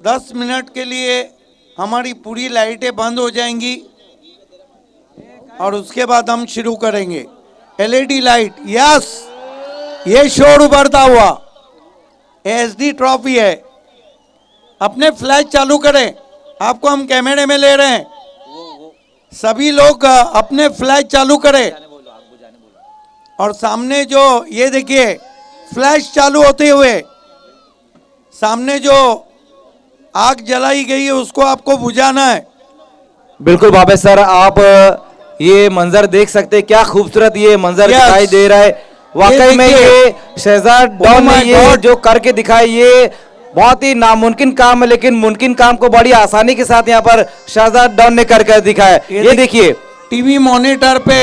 10 मिनट के लिए हमारी पूरी लाइटें बंद हो जाएंगी और उसके बाद हम शुरू करेंगे। एलईडी लाइट, यस, ये शोर उभरता हुआ एसडी ट्रॉफी है। अपने फ्लैश चालू करें, आपको हम कैमरे में ले रहे हैं। सभी लोग अपने फ्लैश चालू करें और सामने जो ये देखिए फ्लैश चालू होते हुए सामने जो आग जलाई गई है उसको आपको बुझाना है। बिल्कुल बाबे सर, आप ये मंजर देख सकते हैं, क्या खूबसूरत ये मंजर Yes. दिखाई दे रहा है। वाकई में ये शहजाद डॉन ने ये जो करके दिखाई, ये बहुत ही नामुमकिन काम है, लेकिन मुमकिन काम को बड़ी आसानी के साथ यहाँ पर शहजाद डॉन ने करके दिखाया। ये देखिए टीवी मॉनिटर पे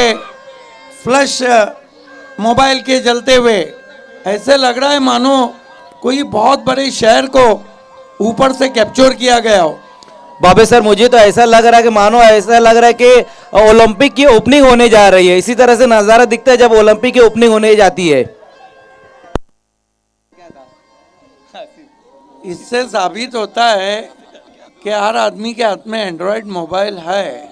फ्लैश मोबाइल के जलते हुए। ऐसे लग रहा है मानो कोई बहुत बड़े शहर को ऊपर से कैप्चर किया गया हो। बाबे सर, मुझे तो ऐसा लग रहा है कि मानो ऐसा लग रहा है कि ओलंपिक की ओपनिंग होने जा रही है। इसी तरह से नज़ारा दिखता है जब ओलंपिक की ओपनिंग होने जाती है। इससे साबित होता है कि हर आदमी के हाथ में एंड्रॉयड मोबाइल है।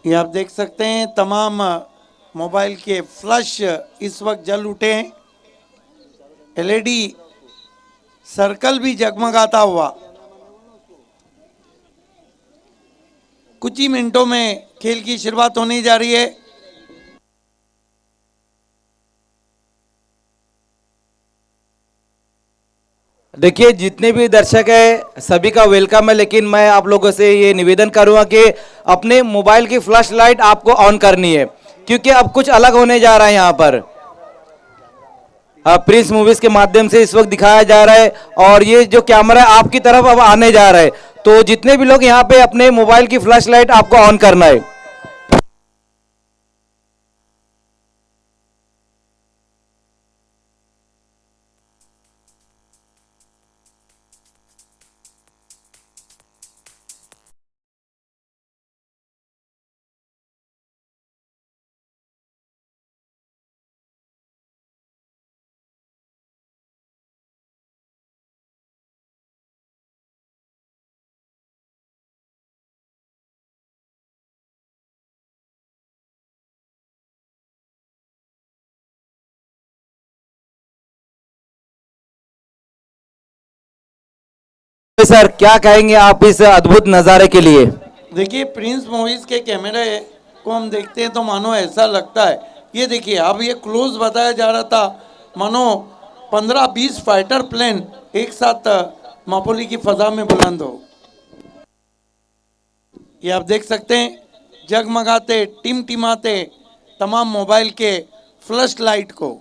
ये आप देख सकते हैं तमाम मोबाइल के फ्लश इस वक्त जल उठे हैं। एलईडी सर्कल भी जगमगाता हुआ कुछ ही मिनटों में खेल की शुरुआत होने जा रही है। देखिए, जितने भी दर्शक है सभी का वेलकम है, लेकिन मैं आप लोगों से ये निवेदन करूंगा कि अपने मोबाइल की फ्लैश लाइट आपको ऑन करनी है, क्योंकि अब कुछ अलग होने जा रहा है यहाँ पर। प्रिंस मूवीज के माध्यम से इस वक्त दिखाया जा रहा है और ये जो कैमरा है आपकी तरफ अब आने जा रहा है। तो जितने भी लोग यहाँ पे अपने मोबाइल की फ्लैश लाइट आपको ऑन करना है। सर, क्या कहेंगे आप इस अद्भुत नज़ारे के लिए? देखिए, प्रिंस मूवीज के कैमरे को हम देखते हैं तो मानो ऐसा लगता है, ये देखिए अब ये क्लोज बताया जा रहा था, मानो 15-20 फाइटर प्लेन एक साथ मापोली की फजा में बुलंद हो। ये आप देख सकते हैं जगमगाते टिमटिमाते तमाम मोबाइल के फ्लैश लाइट को।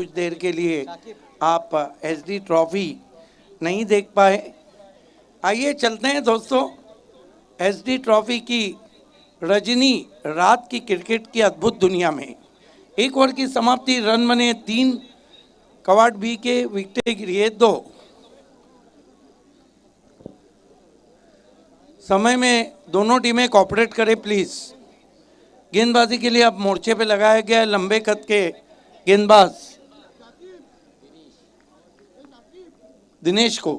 कुछ देर के लिए आप एसडी ट्रॉफी नहीं देख पाए। आइए चलते हैं दोस्तों, एसडी ट्रॉफी की रजनी रात की क्रिकेट की अद्भुत दुनिया में। एक ओवर की समाप्ति, रन बने 3, कवाड़ बी के विकेटें गिरे 2। समय में दोनों टीमें कोऑपरेट करें प्लीज। गेंदबाजी के लिए अब मोर्चे पे लगाया गया है लंबे कद के गेंदबाज दिनेश को।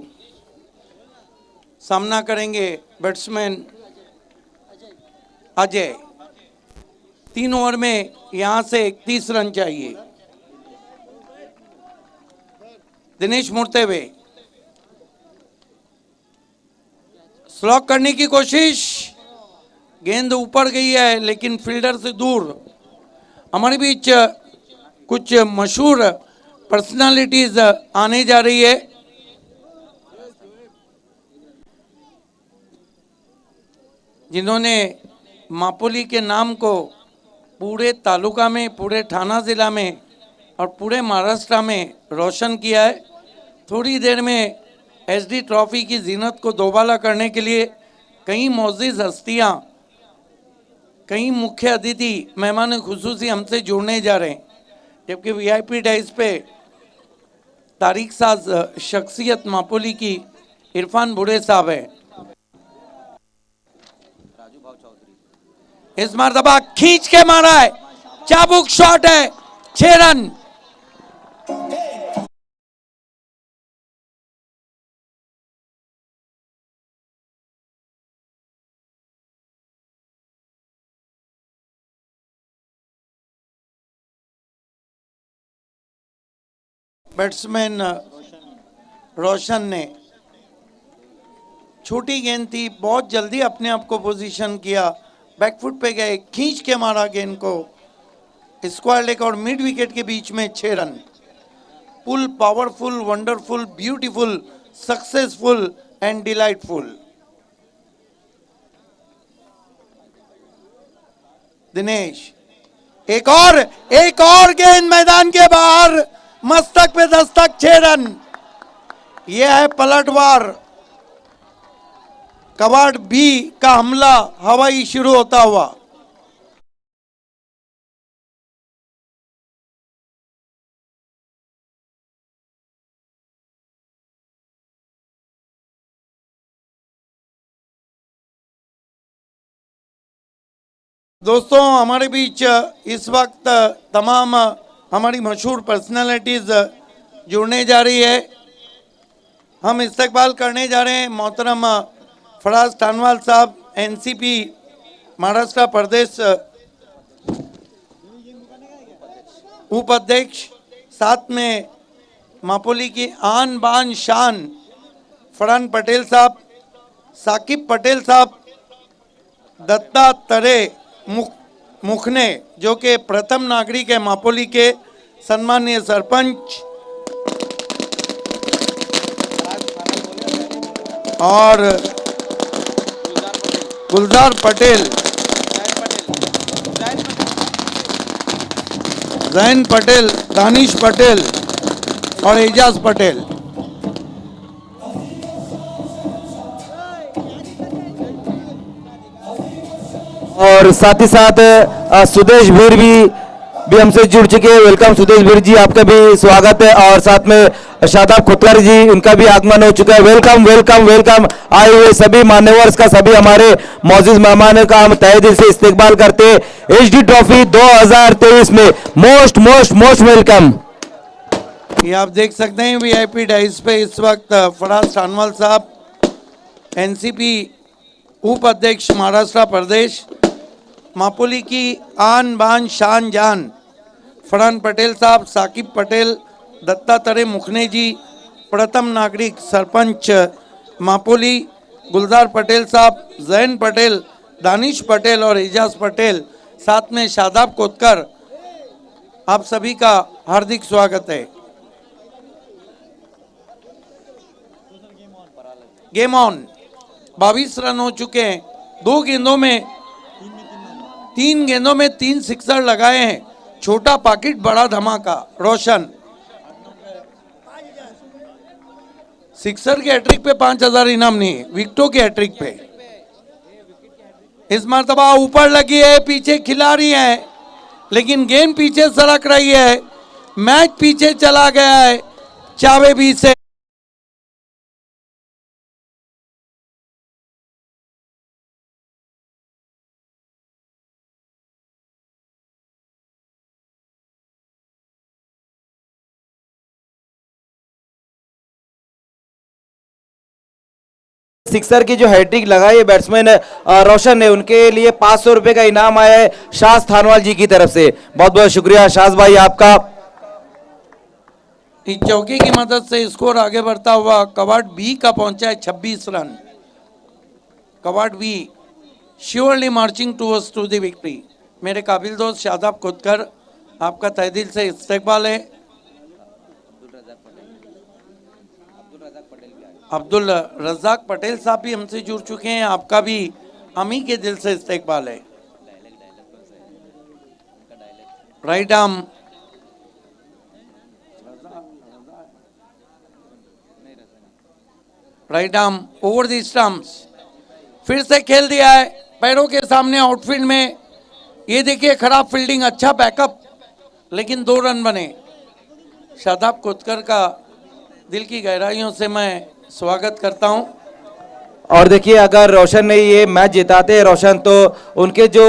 सामना करेंगे बैट्समैन अजय। 3 ओवर में यहां से 31 रन चाहिए। दिनेश मुड़ते हुए स्लॉक करने की कोशिश, गेंद ऊपर गई है लेकिन फील्डर से दूर। हमारे बीच कुछ मशहूर पर्सनालिटीज आने जा रही है। जिन्होंने मापोली के नाम को पूरे तालुका में, पूरे थाना जिला में और पूरे महाराष्ट्र में रोशन किया है। थोड़ी देर में एसडी ट्रॉफी की जीनत को दोबाला करने के लिए कई मोअज़्ज़िज़ हस्तियाँ, कई मुख्य अतिथि मेहमान खुसूसी हमसे जुड़ने जा रहे हैं। जबकि वीआईपी डाइस पे तारीख साज शख्सियत मापोली की इरफान बुढ़े साहब है। इस मरतबा खींच के मारा है, चाबुक शॉट है, 6 रन। बैट्समैन रोशन ने छोटी गेंद थी, बहुत जल्दी अपने आप को पोजीशन किया, बैकफुट पे गए, खींच के मारा गेंद को स्क्वायर लेग और मिड विकेट के बीच में 6 run. Full powerful, wonderful, beautiful, successful and delightful. Dinesh एक और गेंद मैदान के बाहर, मस्तक पे दस्तक, 6 रन। यह है पलटवार। कवाड़ बी का हमला हवाई शुरू होता हुआ। दोस्तों, हमारे बीच इस वक्त तमाम हमारी मशहूर पर्सनालिटीज जुड़ने जा रही है। हम इस्तकबाल करने जा रहे हैं मोहतरम फराज टानवाल साहब, एनसीपी महाराष्ट्र प्रदेश उपाध्यक्ष, साथ में मापोली की आन बान शान फरहान पटेल साहब, साकिब पटेल साहब, दत्तात्रेय मुखने जो कि प्रथम नागरिक है मापोली के, सम्मानीय सरपंच, और गुलजार पटेल, जैन पटेल, दानिश पटेल और एजाज पटेल। और साथ ही साथ सुदेश भीर भी हमसे जुड़ चुके हैं। वेलकम सुदेश भीर जी, आपका भी स्वागत है। और साथ में शादाब खोतकर जी, उनका भी आगमन हो चुका है। Welcome welcome welcome. आए हुए सभी मान्यवर्स का, सभी हमारे मौजूद मेहमानों का हम तहे दिल से इस्तकबाल करते हैं। एचडी ट्रॉफी 2023 में मोस्ट मोस्ट मोस्ट वेलकम। ये आप देख सकते हैं वीआईपी डाइस पे इस वक्त फराज टानवाल साहब, एनसीपी उपाध्यक्ष महाराष्ट्र प्रदेश, मापोली की आन बान शान जान फरहान पटेल साहब, साकिब पटेल, दत्तात्रेय मुखने जी, प्रथम नागरिक सरपंच मापोली, गुलजार पटेल साहब, जैन पटेल, दानिश पटेल और एजाज पटेल, साथ में शादाब खोतकर, आप सभी का हार्दिक स्वागत है। Game on. 22 रन हो चुके हैं। 3 गेंदों में 3 सिक्सर लगाए हैं। छोटा पाकिट, बड़ा धमाका। रोशन सिक्सर के हैट्रिक पे 5,000 इनाम नहीं, विकेटों के हैट्रिक पे। इस मर्तबा ऊपर लगी है, पीछे खिलाड़ी है, लेकिन गेंद पीछे सरक रही है, मैच पीछे चला गया है चावे बी से। सिक्सर की जो हैट्रिक लगाई है बैट्समैन रोशन ने, उनके लिए 500 रुपए का इनाम आया है शाज थानवाल जी की तरफ से। बहुत बहुत शुक्रिया शाज भाई आपका। इस चौकी की मदद से स्कोर आगे बढ़ता हुआ कवाड बी का पहुंचा है 26 रन। कवाड be surely marching towards to the victory. मेरे काबिल दोस्त शादाब खुदकर, आपका तहे दिल से इस्तकबाल है। अब्दुल रज़ाक पटेल साहब भी हमसे जुड़ चुके हैं, आपका भी अमी के दिल से इस्तकबाल है। Right arm over the stumps, फिर से खेल दिया है पैरों के सामने आउटफील्ड में। ये देखिए खराब फील्डिंग, अच्छा बैकअप, लेकिन 2 रन बने। शादाब कोतकर का दिल की गहराइयों से मैं स्वागत करता हूं। और देखिए अगर रोशन ने ये मैच जिताते हैं रोशन, तो उनके जो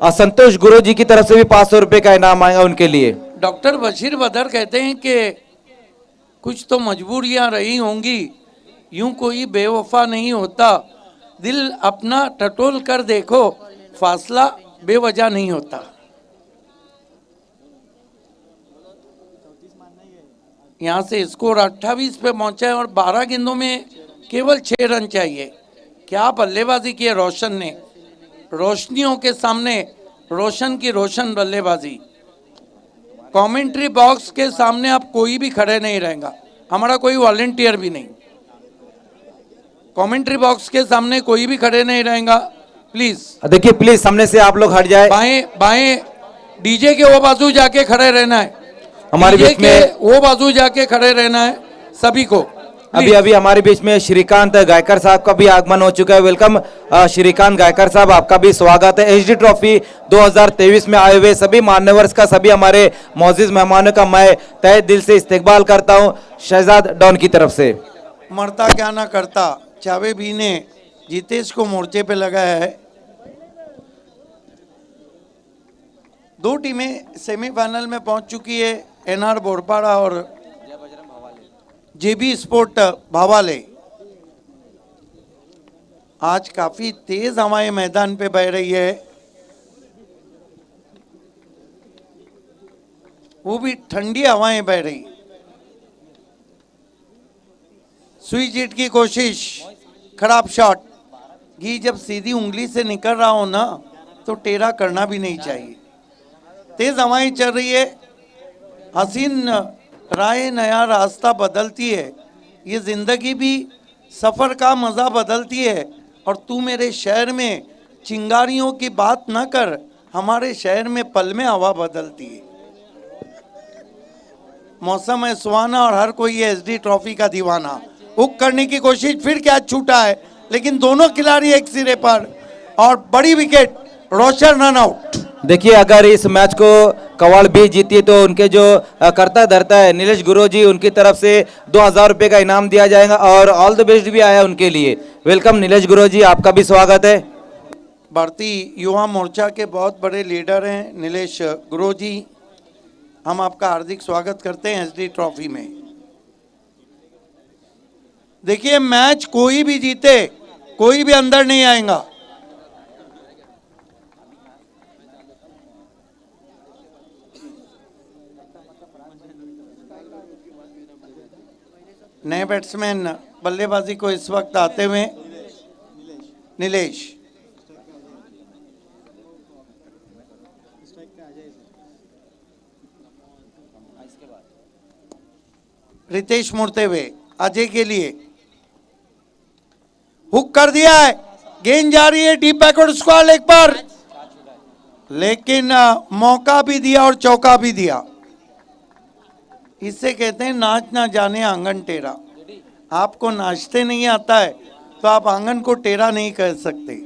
संतोष गुरु जी की तरफ से भी 500 रुपए का इनाम आएगा उनके लिए। डॉक्टर बशीर बदर कहते हैं कि कुछ तो मजबूरियां रही होंगी, यूं कोई बेवफा नहीं होता, दिल अपना टटोल कर देखो, फासला बेवजह नहीं होता। यहाँ से स्कोर 28 पे पहुंचा है और 12 गेंदों में केवल 6 रन चाहिए। क्या बल्लेबाजी की है रोशन ने, रोशनियों के सामने रोशन की रोशन बल्लेबाजी। कमेंट्री बॉक्स के सामने अब कोई भी खड़े नहीं रहेगा, हमारा कोई वॉलंटियर भी नहीं। कमेंट्री बॉक्स के सामने कोई भी खड़े नहीं रहेगा, प्लीज। देखिए प्लीज सामने से आप लोग हट जाए। बाएं बाएं डीजे के वो बाजू जाके खड़े रहना है, हमारे डीजे बीच के में वो बाजू जाके खड़े रहना है सभी को। अभी अभी हमारे बीच में श्रीकांत गायकर साहब का भी आगमन हो चुका है। वेलकम श्रीकांत गायकर साहब, आपका भी स्वागत है। एचडी ट्रॉफी 2023 में आए हुए सभी मान्यवर्स का, सभी हमारे मौजूद मेहमानों का मैं तहे दिल से इस्तकबाल करता हूं शहजाद डॉन की तरफ से। मरता क्या ना करता, चावे भी ने जितेश को मोर्चे पे लगाया है। 2 टीमें सेमीफाइनल में पहुंच चुकी है, एनआर बोरपाड़ा और जेबी स्पोर्ट भावाले। आज काफी तेज हवाएं मैदान पे बह रही है, वो भी ठंडी हवाएं बह रही। स्विच हिट की कोशिश, खराब शॉट। घी जब सीधी उंगली से निकल रहा हो ना, तो टेढ़ा करना भी नहीं चाहिए। तेज हवाएं चल रही है, हसीन राय नया रास्ता बदलती है, ये जिंदगी भी सफर का मजा बदलती है। और तू मेरे शहर में चिंगारियों की बात ना कर, हमारे शहर में पल में हवा बदलती है। मौसम है सुहाना और हर कोई है एसडी ट्रॉफी का दीवाना। हुक करने की कोशिश, फिर क्या छूटा है, लेकिन दोनों खिलाड़ी एक सिरे पर और बड़ी विकेट, रोशन रन आउट। देखिए अगर इस मैच को कवाड़ भी जीती तो उनके जो करता धरता है नीलेश गुरुजी, उनकी तरफ से 2000 रुपए का इनाम दिया जाएगा और ऑल द बेस्ट भी आया उनके लिए। वेलकम नीलेश गुरुजी, आपका भी स्वागत है। भारतीय युवा मोर्चा के बहुत बड़े लीडर हैं नीलेश गुरुजी, हम आपका हार्दिक स्वागत करते हैं एसडी ट्रॉफी में। देखिए मैच कोई भी जीते, कोई भी अंदर नहीं आएगा। नए बैट्समैन बल्लेबाजी को इस वक्त आते हुए नीलेश। रितेश मुड़ते हुए अजय के लिए हुक कर दिया है, गेंद जा रही है डीप बैकवर्ड स्क्वायर लेग पर, लेकिन मौका भी दिया और चौका भी दिया। इससे कहते हैं नाच ना जाने आंगन टेढ़ा। आपको नाचते नहीं आता है तो आप आंगन को टेढ़ा नहीं कर सकते।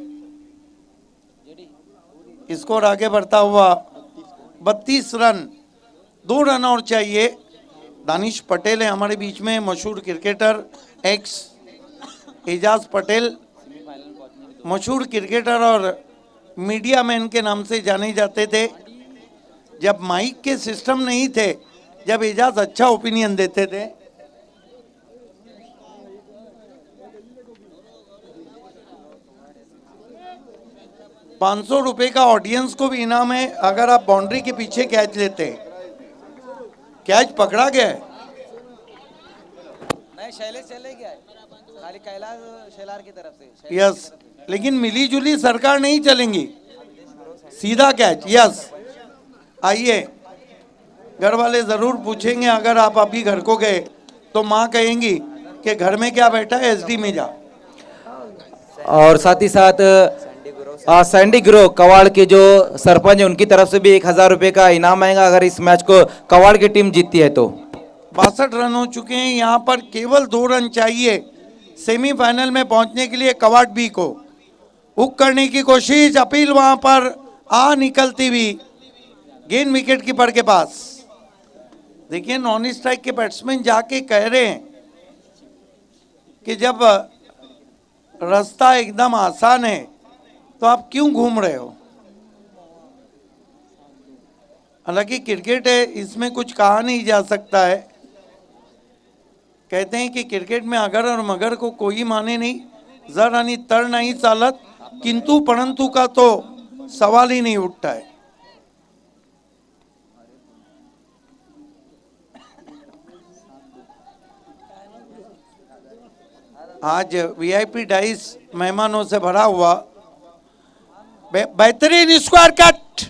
स्कोर आगे बढ़ता हुआ 32 रन, 2 रन और चाहिए। दानिश पटेल है हमारे बीच में, मशहूर क्रिकेटर, एक्स एजाज पटेल, मशहूर क्रिकेटर और मीडिया मैन के नाम से जाने जाते थे। जब माइक के सिस्टम नहीं थे, जब एजाज अच्छा ओपिनियन देते थे। ₹500 का ऑडियंस को भी इनाम है अगर आप बाउंड्री के पीछे कैच लेते हैं। कैच पकड़ा गया है। नहीं, शैलेश चले गया है, खाली कैलाश शेलार की तरफ से। यस, लेकिन मिली जुली सरकार नहीं चलेंगी, सीधा कैच। यस, आइए, घर वाले जरूर पूछेंगे अगर आप अभी घर को गए तो माँ कहेंगी कि घर में क्या बैठा है, एसडी में जा। और साथ ही साथ सैंडी ग्रो कवाड़ के जो सरपंच है उनकी तरफ से भी 1000 रुपये का इनाम आएगा अगर इस मैच को कवाड़ की टीम जीतती है तो। 62 रन हो चुके हैं, यहाँ पर केवल 2 रन चाहिए सेमीफाइनल में पहुंचने के लिए। कवाड़ बी को हुक करने की कोशिश, अपील वहां पर निकलती हुई गेंद विकेट कीपर के पास। देखिए, नॉन स्ट्राइक के बैट्समैन जाके कह रहे हैं कि जब रास्ता एकदम आसान है तो आप क्यों घूम रहे हो। हालांकि क्रिकेट है, इसमें कुछ कहा नहीं जा सकता है। कहते हैं कि क्रिकेट में अगर और मगर को कोई माने नहीं, जर आणि तर नहीं चालत, किंतु परंतु का तो सवाल ही नहीं उठता है। आज वीआईपी डाइस मेहमानों से भरा हुआ, बेहतरीन स्क्वायर कट,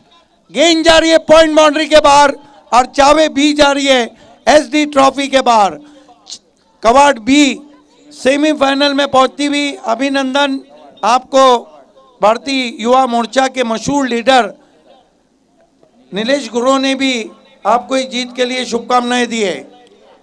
गेंद जा रही है पॉइंट बाउंड्री के बाहर और चावे भी जा रही है एसडी ट्रॉफी के बाहर। कवाड़ बी सेमीफाइनल में पहुंचती हुई। अभिनंदन आपको भारतीय युवा मोर्चा के मशहूर लीडर नीलेश गुरु ने भी आपको इस जीत के लिए शुभकामनाएं दी है।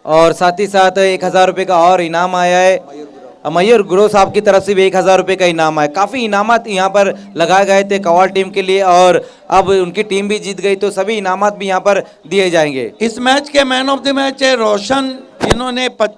और साथ ही साथ 1000 रुपये का और इनाम आया है मयूर गुरु साहब की तरफ से भी 1000 रुपये का इनाम आया। काफ़ी इनामात यहाँ पर लगाए गए थे कवाड़ टीम के लिए और अब उनकी टीम भी जीत गई तो सभी इनामात भी यहाँ पर दिए जाएंगे। इस मैच के मैन ऑफ द मैच है रोशन, जिन्होंने